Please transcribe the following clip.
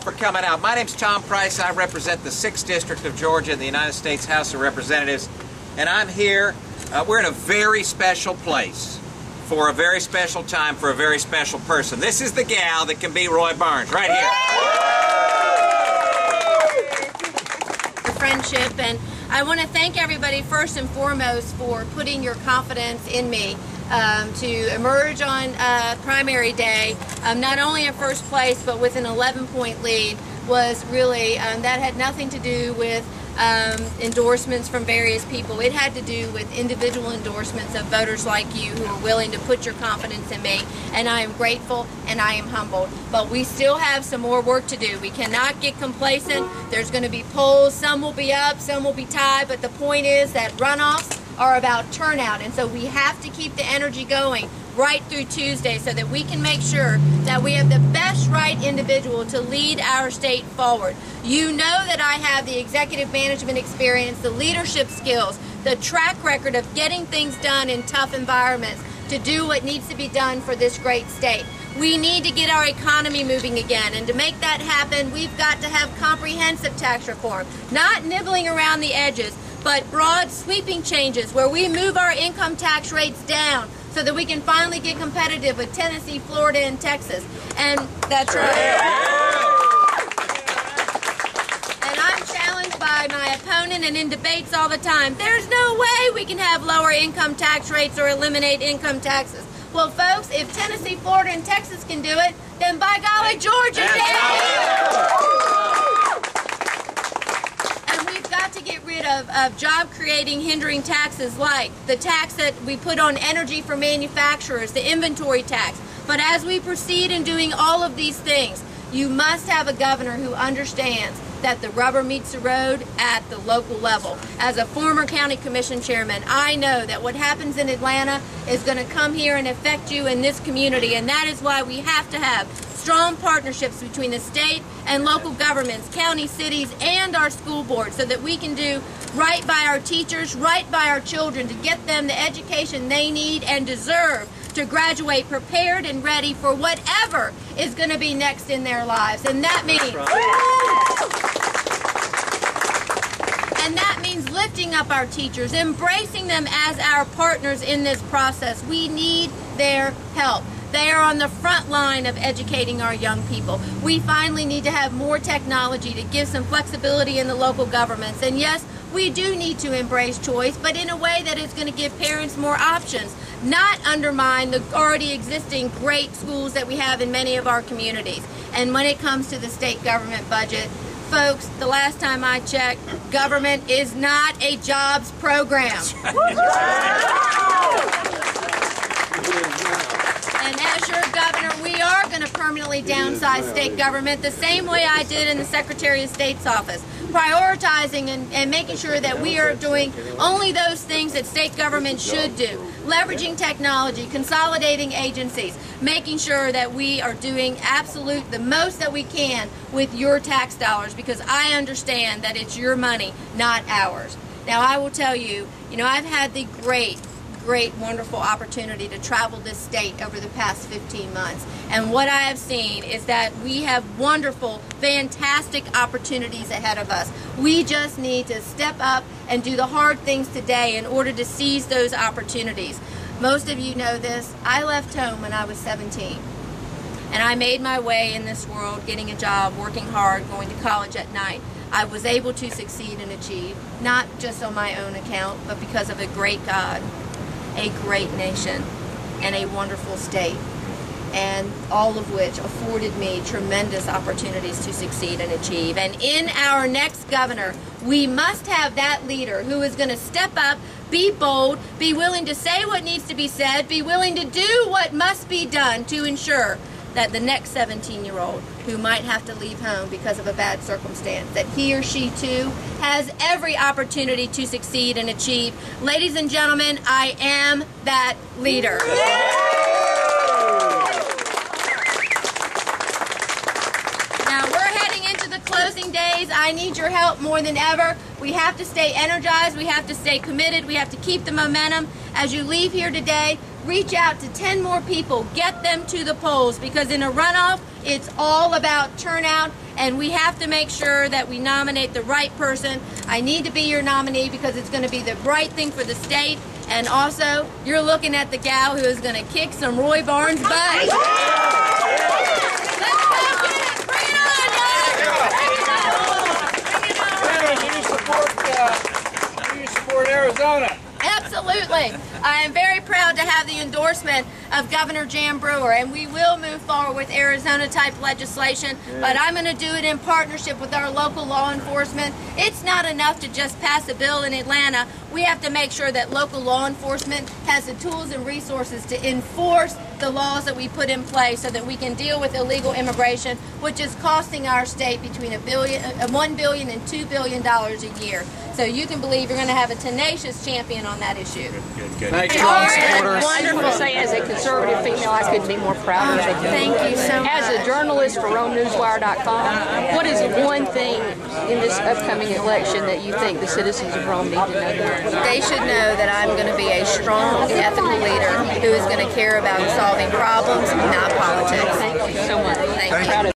for coming out. My name's Tom Price. I represent the 6th District of Georgia in the United States House of Representatives. And I'm here. We're in a very special place for a very special time for a very special person. This is the gal that can beat Roy Barnes right here. Friendship, and I want to thank everybody first and foremost for putting your confidence in me to emerge on primary day, not only in first place but with an 11-point lead. Was really that had nothing to do with endorsements from various people. It had to do with individual endorsements of voters like you who are willing to put your confidence in me, and I am grateful and I am humbled. But we still have some more work to do. We cannot get complacent. There's going to be polls. Some will be up, some will be tied, but the point is that runoffs are about turnout, and so we have to keep the energy going right through Tuesday so that we can make sure that we have the best right individual to lead our state forward. You know that I have the executive management experience, the leadership skills, the track record of getting things done in tough environments to do what needs to be done for this great state. We need to get our economy moving again, and to make that happen, we've got to have comprehensive tax reform, not nibbling around the edges, but broad sweeping changes where we move our income tax rates down so that we can finally get competitive with Tennessee, Florida, and Texas. And that's right. And I'm challenged by my opponent and in debates all the time. There's no way we can have lower income tax rates or eliminate income taxes. Well, folks, if Tennessee, Florida, and Texas can do it, then by golly, Georgia can. To get rid of job-creating, hindering taxes like the tax that we put on energy for manufacturers, the inventory tax. But as we proceed in doing all of these things, you must have a governor who understands that the rubber meets the road at the local level. As a former county commission chairman, I know that what happens in Atlanta is going to come here and affect you in this community, and that is why we have to have strong partnerships between the state and local governments, county, cities, and our school boards so that we can do right by our teachers, right by our children, to get them the education they need and deserve to graduate prepared and ready for whatever is going to be next in their lives. And that means lifting up our teachers, embracing them as our partners in this process. We need their help. They are on the front line of educating our young people. We finally need to have more technology to give some flexibility in the local governments. And yes, we do need to embrace choice, but in a way that is going to give parents more options, not undermine the already existing great schools that we have in many of our communities. And when it comes to the state government budget, folks, the last time I checked, government is not a jobs program. And as your governor, we are going to permanently downsize state government the same way I did in the Secretary of State's office, prioritizing and making sure that we are doing only those things that state government should do, leveraging technology, consolidating agencies, making sure that we are doing the most that we can with your tax dollars, because I understand that it's your money, not ours. Now, I will tell you, I've had the great, wonderful opportunity to travel this state over the past 15 months. And what I have seen is that we have wonderful, fantastic opportunities ahead of us. We just need to step up and do the hard things today in order to seize those opportunities. Most of you know this. I left home when I was 17. And I made my way in this world, getting a job, working hard, going to college at night. I was able to succeed and achieve, not just on my own account, but because of a great God, a great nation, and a wonderful state, and all of which afforded me tremendous opportunities to succeed and achieve. And in our next governor, we must have that leader who is going to step up, be bold, be willing to say what needs to be said, be willing to do what must be done to ensure that the next 17-year-old who might have to leave home because of a bad circumstance, that he or she too has every opportunity to succeed and achieve. Ladies and gentlemen, I am that leader. Now we're heading into the closing days. I need your help more than ever. We have to stay energized. We have to stay committed. We have to keep the momentum. As you leave here today, reach out to 10 more people. Get them to the polls, because in a runoff, It's all about turnout, and we have to make sure that we nominate the right person. I need to be your nominee because it's going to be the right thing for the state, and also you're looking at the gal who is going to kick some Roy Barnes' butt. Let's go get it! Bring it on, y'all! Do you support Arizona? Absolutely. I am very proud to have the endorsement of Governor Jan Brewer, and we will move forward with Arizona-type legislation, but I'm going to do it in partnership with our local law enforcement. It's not enough to just pass a bill in Atlanta. We have to make sure that local law enforcement has the tools and resources to enforce the laws that we put in place so that we can deal with illegal immigration, which is costing our state between $1 billion and $2 billion a year. So you can believe you're going to have a tenacious champion on that issue. Good. Thank you. I just want to say, as a conservative female, I couldn't be more proud of you. Thank you so much. As a journalist for RomeNewsWire.com, what is one thing in this upcoming election that you think the citizens of Rome need to know? They should know that I'm going to be a strong, ethical leader who is going to care about solving problems, not politics. Thank you so much. Thank you. Proud of you.